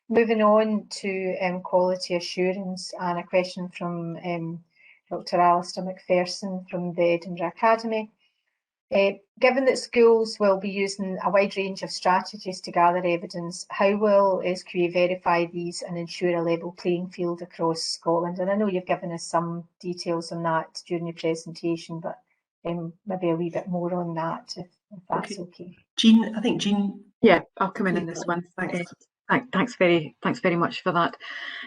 Moving on to quality assurance, and a question from Dr. Alistair McPherson from the Edinburgh Academy. Given that schools will be using a wide range of strategies to gather evidence, how will SQA verify these and ensure a level playing field across Scotland? And I know you've given us some details on that during your presentation, but maybe a wee bit more on that, if that's okay. Jean, I think Jean. Yeah, I'll come in this one. Thanks. Thanks very much for that.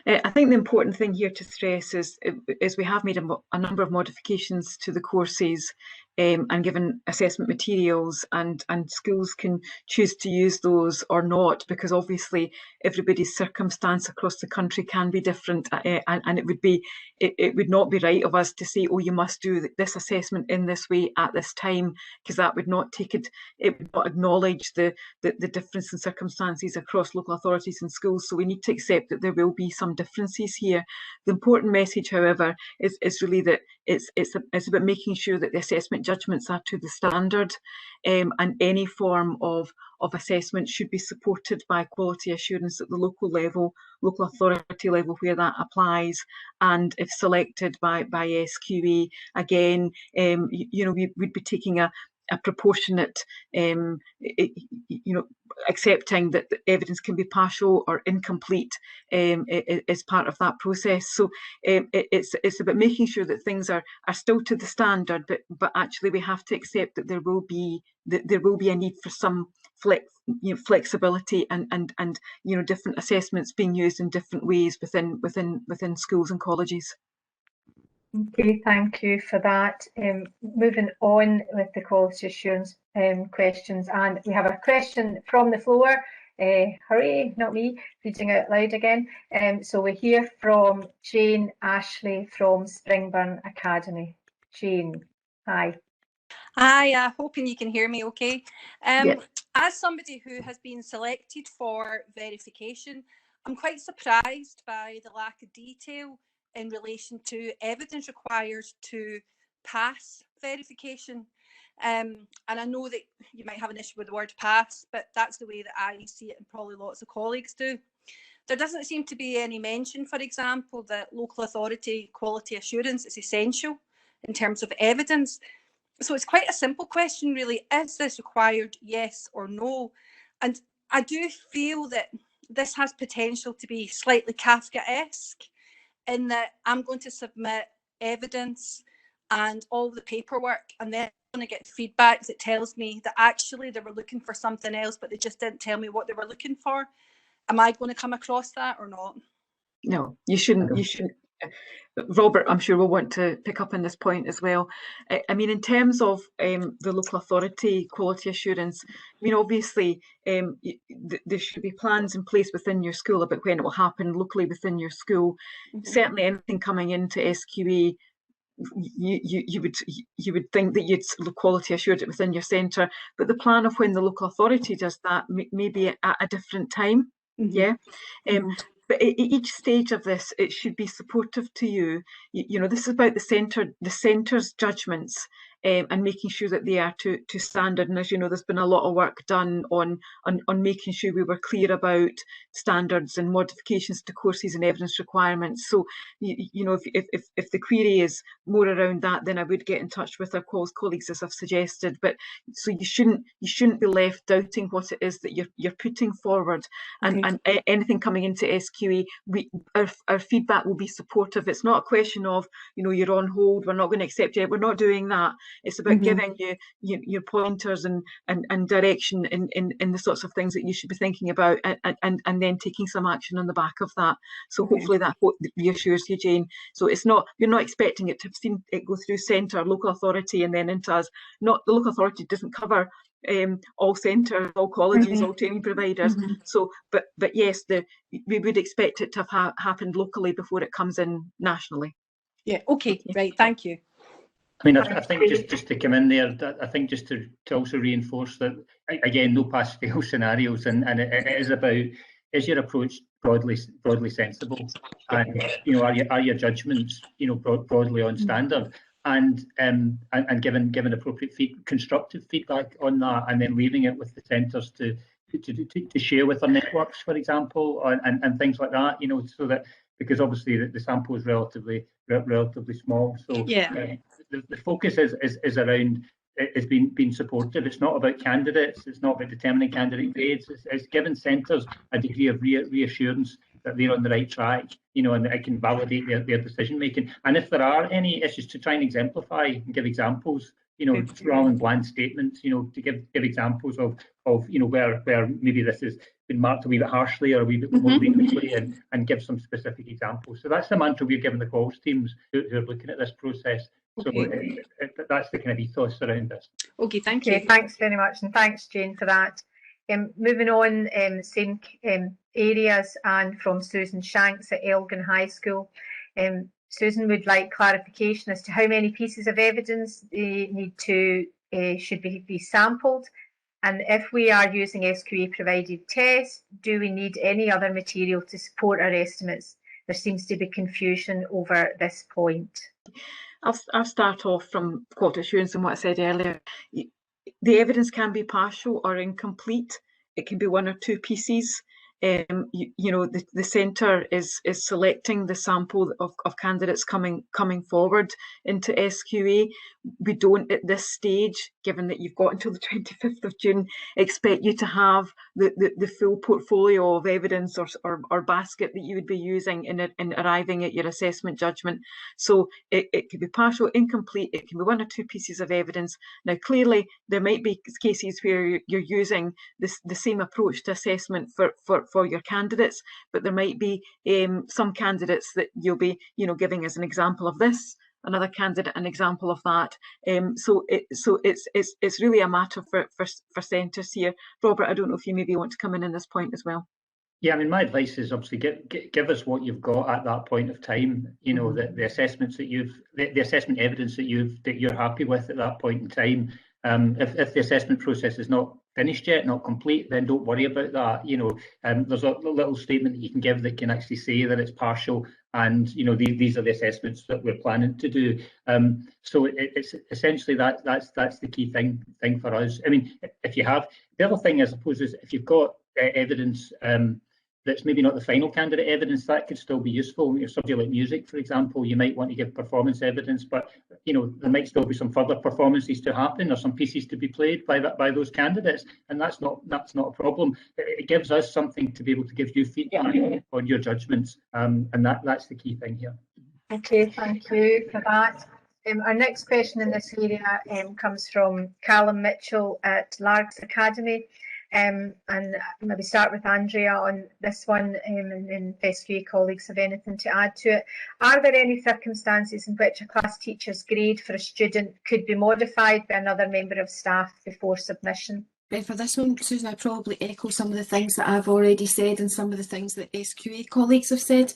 I think the important thing here to stress is we have made a number of modifications to the courses and given assessment materials, and schools can choose to use those or not, because obviously everybody's circumstance across the country can be different, and it would not be right of us to say, oh, you must do this assessment in this way at this time, because that would not take it would not acknowledge the difference in circumstances across local authorities and schools. So we need to accept that there will be some differences here. The important message, however, is really that it's about making sure that the assessment judgments are to the standard, and any form of assessment should be supported by quality assurance at the local level, local authority level where that applies, and if selected by SQA, again, we'd be taking a proportionate, accepting that the evidence can be partial or incomplete as part of that process. So it's about making sure that things are still to the standard, but actually we have to accept that there will be a need for some flexibility and different assessments being used in different ways within schools and colleges. Okay, thank you for that. Moving on with the quality assurance questions, and we have a question from the floor. Hooray, not me, reading out loud again. So we hear from Jane Ashley from Springburn Academy. Jane, hi. Hi, hoping you can hear me okay. Yes. As somebody who has been selected for verification, I'm quite surprised by the lack of detail in relation to evidence required to pass verification. And I know that you might have an issue with the word pass, but that's the way that I see it, and probably lots of colleagues do. There doesn't seem to be any mention, for example, that local authority quality assurance is essential in terms of evidence. So it's quite a simple question, really. Is this required, yes or no? And I do feel that this has potential to be slightly Kafkaesque, in that I'm going to submit evidence and all the paperwork, and then I'm going to get feedback that tells me that actually they were looking for something else, but they just didn't tell me what they were looking for. Am I going to come across that or not? No, you shouldn't. Robert, I'm sure will want to pick up on this point as well. I mean, in terms of the local authority quality assurance, I mean, obviously there should be plans in place within your school about when it will happen locally within your school. Mm-hmm. Certainly anything coming into SQA, you would think that you'd quality assured it within your centre, but the plan of when the local authority does that may be at a different time. Mm-hmm. Yeah. But at each stage of this, it should be supportive to you. This is about the centre's judgments and making sure that they are to standard. And as you know, there's been a lot of work done on making sure we were clear about standards and modifications to courses and evidence requirements. So, if the query is more around that, then I would get in touch with our colleagues, as I've suggested. But so you shouldn't be left doubting what it is that you're putting forward. And, okay. And anything coming into SQA, our feedback will be supportive. It's not a question of, you're on hold, we're not going to accept you. We're not doing that. It's about giving you your pointers and direction in the sorts of things that you should be thinking about, and then taking some action on the back of that. So hopefully that reassures you, Jane. So you're not expecting it to have seen it go through centre, local authority, and then into us. Not the local authority doesn't cover all centres, all colleges, all training providers. So, but yes, we would expect it to have happened locally before it comes in nationally. Yeah. Okay. Right. Thank you. I mean, I think just to come in there, I think just to also reinforce that, again, no pass-fail scenarios, and it is about, is your approach broadly sensible, and are your judgments broadly on standard, and given appropriate constructive feedback on that, and then leaving it with the centres to to share with their networks, for example, and things like that, you know, so that, because obviously the sample is relatively small. So Yeah. The focus is around, it's been supportive. It's not about candidates. It's not about determining candidate grades. It's giving centres a degree of reassurance that they're on the right track, you know, and that it can validate their decision making. And if there are any issues, to try and exemplify and give examples, you know, rather than bland statements, you know, to give examples of you know, where maybe this has been marked a wee bit harshly or a wee bit more leniently, and give some specific examples. So that's the mantra we're giving the calls teams who are looking at this process. So that's the kind of ethos around this. Okay, thank you. Thanks very much, and thanks, Jane, for that. Moving on, same areas, and from Susan Shanks at Elgin High School. Susan would like clarification as to how many pieces of evidence they need to should be sampled, and if we are using SQA provided tests, do we need any other material to support our estimates? There seems to be confusion over this point. I'll start off from quality assurance and what I said earlier. The evidence can be partial or incomplete. It can be one or two pieces. You know, the centre is selecting the sample of candidates coming forward into SQA. We don't at this stage, given that you've got until the 25th of June, expect you to have the full portfolio of evidence or basket that you would be using in arriving at your assessment judgment. So it could be partial, incomplete, it can be one or two pieces of evidence. Now, clearly, there might be cases where you're using the same approach to assessment for your candidates, but there might be some candidates that you'll be, you know, giving as an example of this, another candidate an example of that. So it's really a matter for centres here. Robert, I don't know if you maybe want to come in this point as well. Yeah, I mean, my advice is obviously give us what you've got at that point of time. You know, the assessments that the assessment evidence that you're happy with at that point in time. If the assessment process is not finished yet, not complete, then don't worry about that. You know, there's a little statement that you can give that can actually say that it's partial, and you know, these are the assessments that we're planning to do. So it's essentially that's the key thing for us. I mean, if you have, the other thing I suppose is if you've got evidence that's maybe not the final candidate evidence, that could still be useful. Your subject like music, for example, you might want to give performance evidence, but you know, there might still be some further performances to happen or some pieces to be played by those candidates, and that's not a problem. It gives us something to be able to give you feedback on your judgments, and that's the key thing here. Okay, thank you for that. Our next question in this area comes from Callum Mitchell at Largs Academy. And maybe start with Andrea on this one, and if SQA colleagues have anything to add to it. Are there any circumstances in which a class teacher's grade for a student could be modified by another member of staff before submission? For this one, Susan, I probably echo some of the things that I've already said and some of the things that SQA colleagues have said.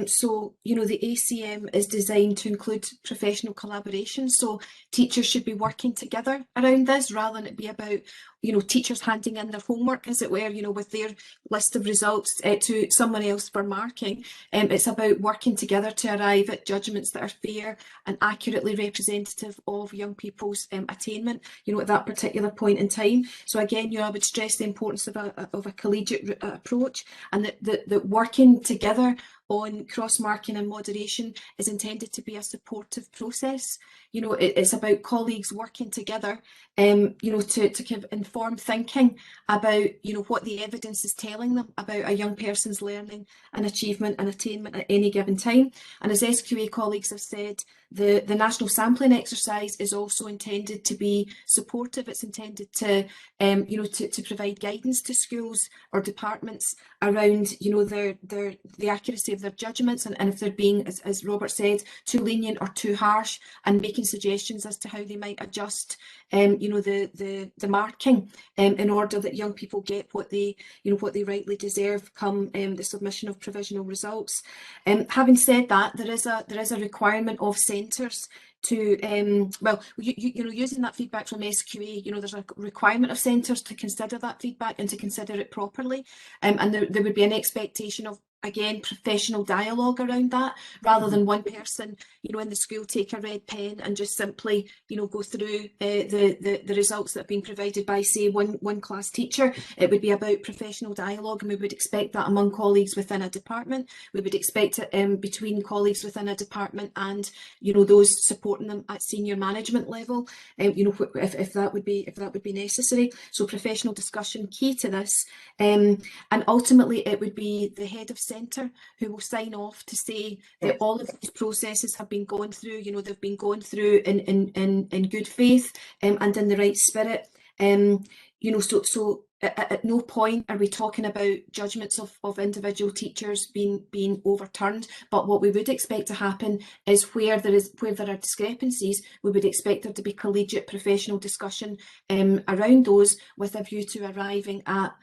So, you know, the ACM is designed to include professional collaboration. So teachers should be working together around this rather than it be about, you know, teachers handing in their homework, as it were, you know, with their list of results to someone else for marking. It's about working together to arrive at judgments that are fair and accurately representative of young people's attainment, you know, at that particular point in time. So again, you know, I would stress the importance of a collegiate approach, and that working together on cross-marking and moderation is intended to be a supportive process. You know, it's about colleagues working together, you know, to kind of inform thinking about, you know, what the evidence is telling them about a young person's learning and achievement and attainment at any given time. And as SQA colleagues have said, the national sampling exercise is also intended to be supportive. It's intended to, you know, to provide guidance to schools or departments around, you know, the accuracy of their judgments, and if they're being, as Robert said, too lenient or too harsh, and making suggestions as to how they might adjust, you know, the marking in order that young people get what they, you know, what they rightly deserve come the submission of provisional results. Having said that, there is a requirement of centres to well, you know, using that feedback from SQA, you know, there's a requirement of centres to consider that feedback and to consider it properly, and there would be an expectation of again, professional dialogue around that, rather than one person, you know, in the school take a red pen and just simply, you know, go through the results that have been provided by, say, one class teacher. It would be about professional dialogue, and we would expect that among colleagues within a department. We would expect it between colleagues within a department and, you know, those supporting them at senior management level. You know, if that would be necessary. So professional discussion key to this, and ultimately it would be the head of centre who will sign off to say that all of these processes have been gone through. You know, they've been going through in good faith and in the right spirit. You know, so at no point are we talking about judgments of individual teachers being overturned. But what we would expect to happen is where there are discrepancies, we would expect there to be collegiate professional discussion around those, with a view to arriving at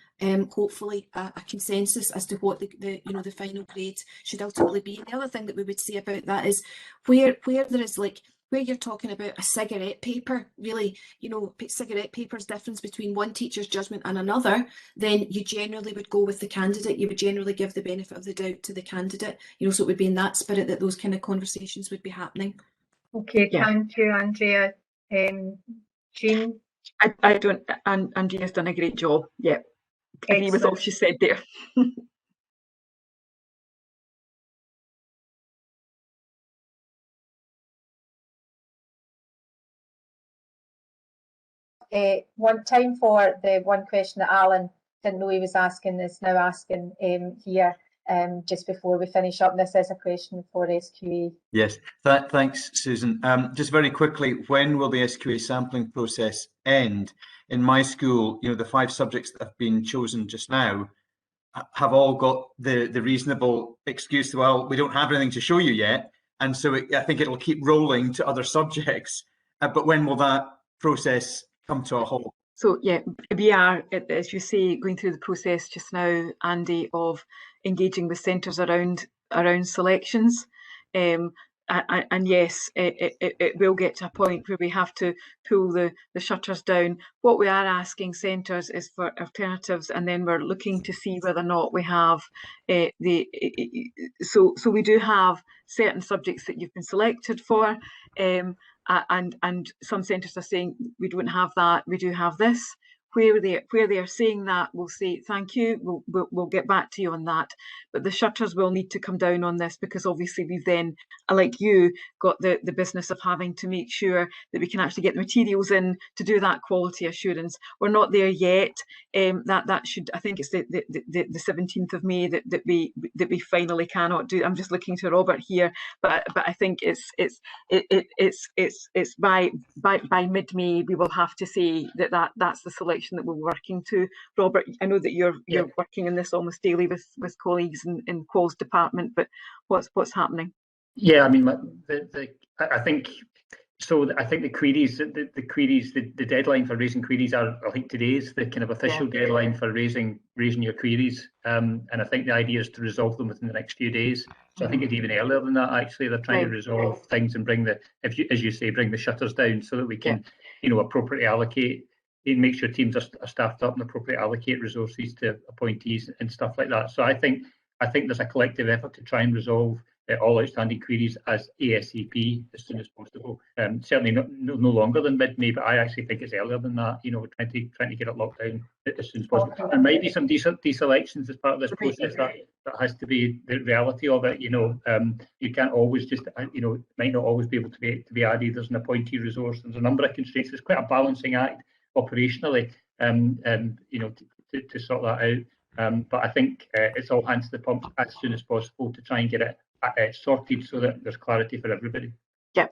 hopefully a consensus as to what the you know, the final grade should ultimately be. And the other thing that we would say about that is where there is, like, where you're talking about a cigarette paper, really, you know, cigarette paper's difference between one teacher's judgment and another, then you generally would go with the candidate. You would generally give the benefit of the doubt to the candidate. You know, so it would be in that spirit that those kind of conversations would be happening. Okay, Yeah. thank you, Andrea. Jean? I don't, and Andrea's done a great job. Yeah, agree with all she said there. One time for the one question that Alan didn't know he was asking is now asking here, just before we finish up. This is a question for SQA. Yes, thanks, Susan. Just very quickly, when will the SQA sampling process end? In my school, you know, the 5 subjects that have been chosen just now have all got the reasonable excuse, well, we don't have anything to show you yet, and so I think it'll keep rolling to other subjects. But when will that process come to a halt? So yeah, we are, as you say, going through the process just now, Andy, of engaging with centres around selections. And yes, it will get to a point where we have to pull the shutters down. What we are asking centres is for alternatives, and then we're looking to see whether or not we have so we do have certain subjects that you've been selected for, and some centres are saying we don't have that, we do have this. Where they are saying that, we'll say thank you, we'll get back to you on that. But the shutters will need to come down on this, because obviously we've then, like you, got the business of having to make sure that we can actually get the materials in to do that quality assurance. We're not there yet. That should, I think it's the 17th of May that we finally cannot do. I'm just looking to Robert here, but I think it's by mid-May we will have to say that's the selection that we're working to. Robert, I know that you're working in this almost daily with colleagues in Qual's department, but what's happening? Yeah, I mean, I think so. I think the queries, the deadline for raising queries I think today is the kind of official deadline for raising your queries, and I think the idea is to resolve them within the next few days. So I think it's even earlier than that. Actually, they're trying to resolve things and bring as you say, bring the shutters down so that we can, you know, appropriately allocate. Make sure teams are staffed up and appropriately allocate resources to appointees and stuff like that. So I think there's a collective effort to try and resolve all outstanding queries as ASAP as soon as possible. Certainly no longer than mid-May, but I actually think it's earlier than that. You know, we're trying to get it locked down as soon as possible. There might be some deselections as part of this process. That has to be the reality of it. You know, you can't always just, you know, might not always be able to be added. There's an appointee resource. There's a number of constraints. It's quite a balancing act operationally, you know, to sort that out. But I think it's all hands to the pump as soon as possible to try and get it sorted so that there's clarity for everybody. Yeah,